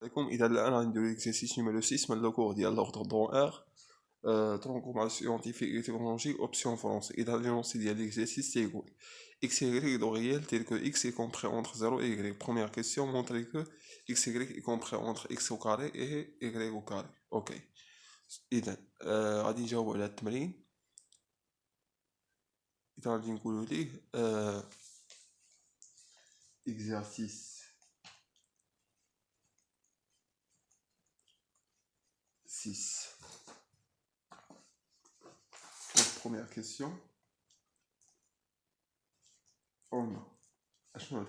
عليكم. إذا الآن غنديرو l'exercice numéro 6 من لو كور ديال l'ordre dans R ترونكومال scientifique et technologie option français. إذا l'énoncé ديال l'exercice تيقول x et y est réel tel que x est compris entre 0 et y. Première question, montrer que x et y est compris entre x au carré et y au carré. Ok. إذا غادي نجاوبو على التمرين. إذا غادي نقولو ليه exercice 6. Donc, première question. On a. اشنو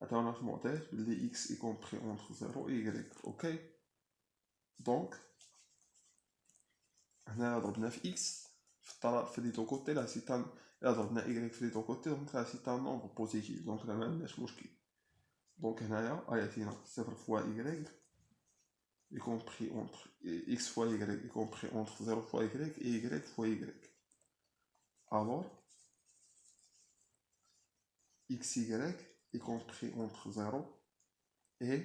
عطاونا في المعطيات بلي x est compris entre 0 et y. ok. donc هنا ضربنا في x في الطرف في لي دو كوتي لا سي تان، الا ضربنا y في لي دو كوتي دونك راه سي تان نومبر بوزيتيف، دونك راه معندناش مشكل. دونك هنايا عيطينا 0 فوا y y compris entre x fois y y compris entre 0 fois y et y fois y. alors xy y compris entre 0 et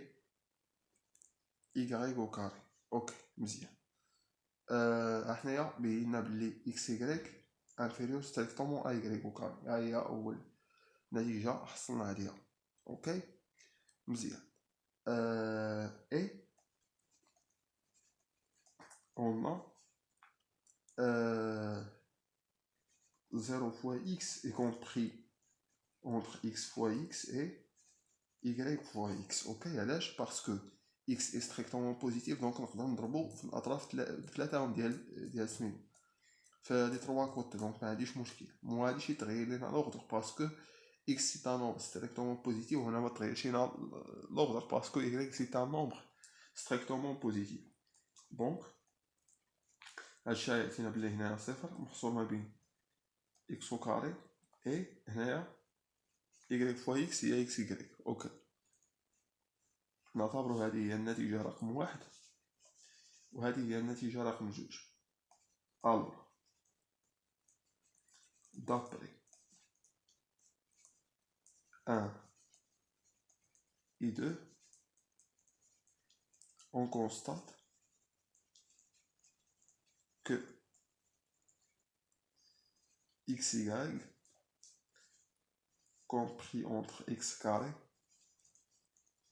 y au carré. ok مزيان. حنايا بينا بلي اكس يكريك انفيريور ستريكتومون ا يكريك او كاري، ها هي اول نتيجه حصلنا عليها. اوكي مزيان. اي on a 0 fois x est compris entre x fois x et y fois x. ok علاش؟ parce que x est strictement positif، donc نقدر نضربو في الاطراف ثلاثه ديال سميتو في لي تروا كوتي، دونك ما عنديش مشكل. ما غاديش يتغير لينا لوغدر باسكو x سي ان نومبر ستريكتومون بوزيتيف، وهنا ما تغيرش لينا لوغدر باسكو y سي ان نومبر ستريكتومون بوزيتيف. دونك هادشي يعطينا بلي هنايا صفر محصور ما بين x او كاري اي هنايا y فوا x هي x y. اوكي نعتبرو هذه هي النتيجة رقم 1 وهذه هي النتيجة رقم 2. alors d'après 1 et 2 on constate que xy compris entre x carré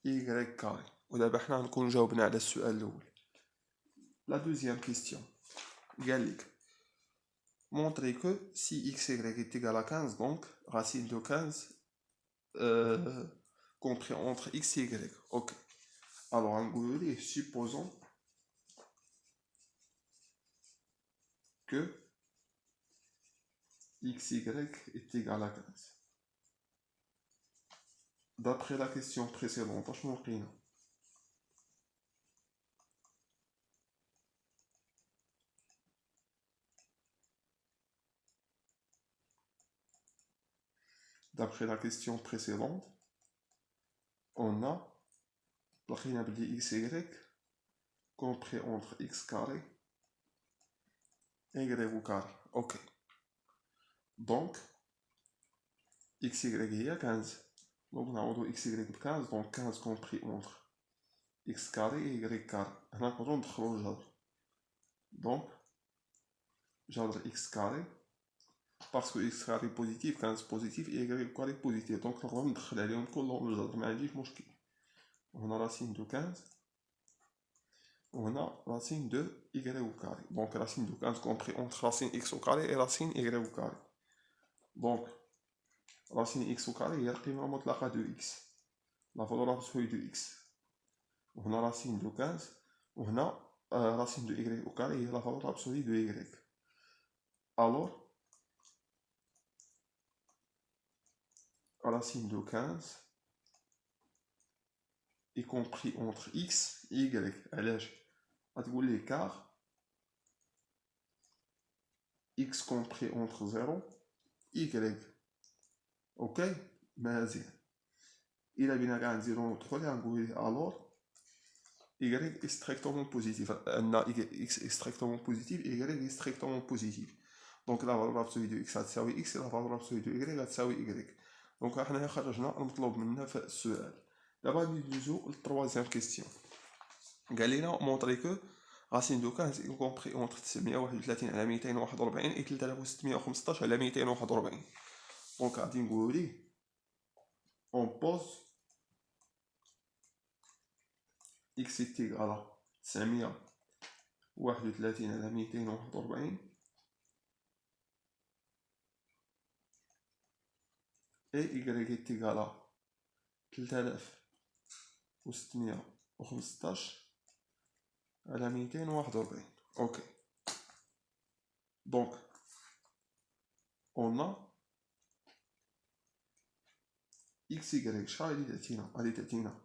et y carré. ودابا حنا غنكون جاوبنا على السؤال الاول. La deuxième question قال لك montrer que si x y est égal à 15, donc racine de 15 compris entre x et y. ok alors نقولوا ليه supposons que xy est égal à 15. D'après la question précédente, اشنو لقينا؟ D'après la question précédente, on a لقينا بلي xy compris entre x carré et y au carré. ok donc xy هي 15، donc نعوضو xy ب 15، donc 15 compris entre x carré et y carré. هنا نقدرو ندخلو الجذر، donc جذر x carré parce que x carré positif 15 positif et y carré positif، donc نقدر ندخل عليهم كلهم الجذر ما عنديش مشكل. وهنا racine de 15 وهنا racine de y au carré، donc racine de 15 compris entre racine x au carré et racine y au carré. donc racine x au carré هي القيمة المطلقة de x، la valeur absolue de x. وهنا racine de 15 وهنا racine de y au carré هي la valeur absolue de y. alors racine de 15 y compris entre x et y. علاش؟ غتقول لي car x compris entre 0 y. ok مزيان. الى بينا كاع نزيدو ندخل غنقول ليه alors y est strictement positif، ان x est strictement positif et y est strictement positif، donc la valeur absolue de x غتساوي x et la valeur absolue de y غتساوي y. دونك حنايا خرجنا المطلوب منا في السؤال. دابا ندوزو للتروازيام كيستيون. قال لنا مونطري كو راسين دو 15 اي كومبري اونتر 931 على 241 اي 3615 على 241. دونك غادي نقولو ليه اون بوز اكس تيغال على 931 على 241 اي ايكغيك تيغال على 3615 على 241. اوكي دونك on اكس ايكغيك شحال غادي تعطينا؟ غادي تعطينا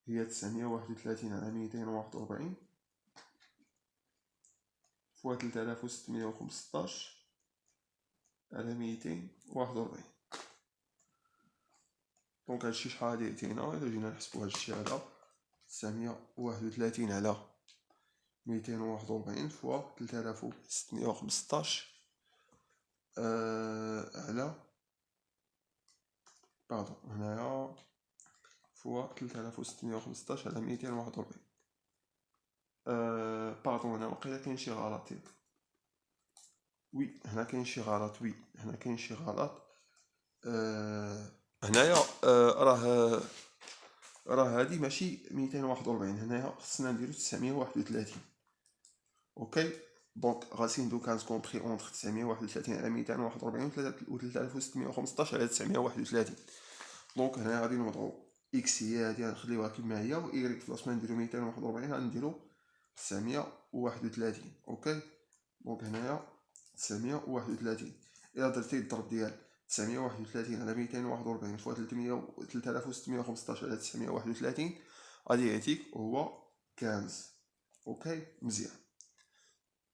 هي 931 على 241 فوا 3615 على 241. دونك هادشي شحال غادي يعطينا؟ إلا جينا نحسبو هادشي على 931 على 241 فوا 3615 على باردون هنايا فوا 3615 على 241. باردون هنا واقيلا كاين شي غلط. وي هنا كاين شي غلط. وي هنا كاين شي غلط. هنايا راه هادي ماشي 241. هنايا خصنا نديرو 931. اوكي دونك راسين دو 15 كومبري اونتر 931 على 241 و 3615 على 931. دونك هنا غادي نوضعو اكس هي هادي غنخليوها كما هي و ايغريك في بلاصه ما نديرو 241 غنديرو 931. اوكي دونك هنايا 931 الى درتي الضرب ديال 931 على 241 فوا 3615 على 931 غادي يعطيك هو 15. اوكي مزيان.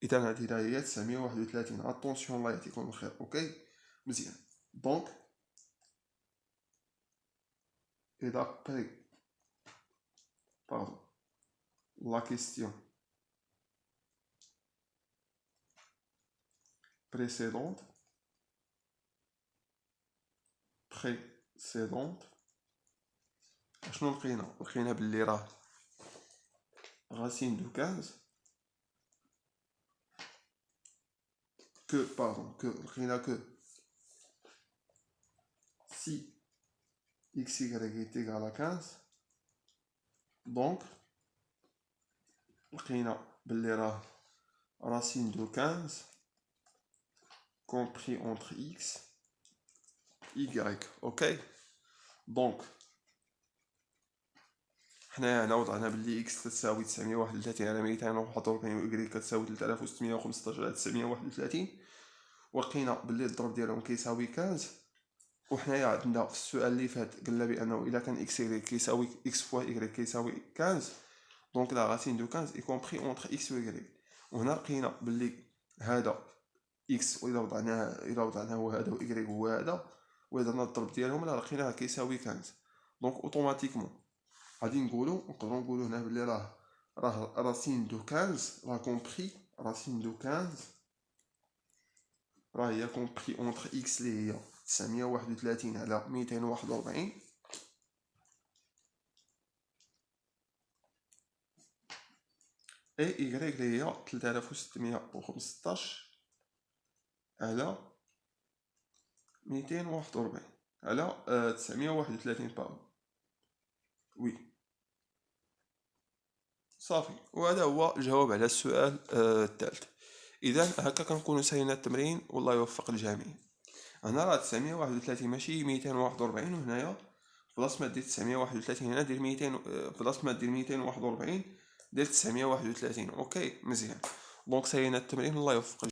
اذا هذه هي 931. اتونسيون الله يعطيكم الخير. اوكي مزيان. دونك et d'après la question précédente شنو لقينا باللي راه racine de 15 que لقينا que si xy est égal à 15 donc لقينا باللي راه racine de 15 compris entre x y. اوكي دونك حنايا هنا وضعنا باللي x تساوي 931 على 241 و y كتساوي 3615 على 931 ولقينا باللي الضرب ديالهم كيساوي 15. وحنايا عندنا في السؤال اللي فات قلنا بانه الا كان x y كيساوي x فوا y كيساوي 15 دونك لا راسين دو 15 اي كومبري اونتر x و y. وهنا لقينا باللي هذا x الى وضعناه هو هذا و y هو هذا و درنا الضرب ديالهم راه لقيناه كيساوي 15. دونك اوتوماتيكمون غادي نقدروا نقولوا هنا بلي راه راسين دو 15 راه كومبري راسين دو 15 راه هي كومبري اونتر اكس اللي هي 931 على 241 اي ايغريك اللي هي 3615 على 241 على 931 باردون. وي صافي وهذا هو الجواب على السؤال الثالث. اذا هكا كنكونوا سالينا التمرين والله يوفق الجميع. هنا راه 931 ماشي 241 وهنايا بلاص ما دير 931 هنا دير 200 بلاص ما دير 241 دير 931. اوكي مزيان. دونك سالينا التمرين الله يوفق.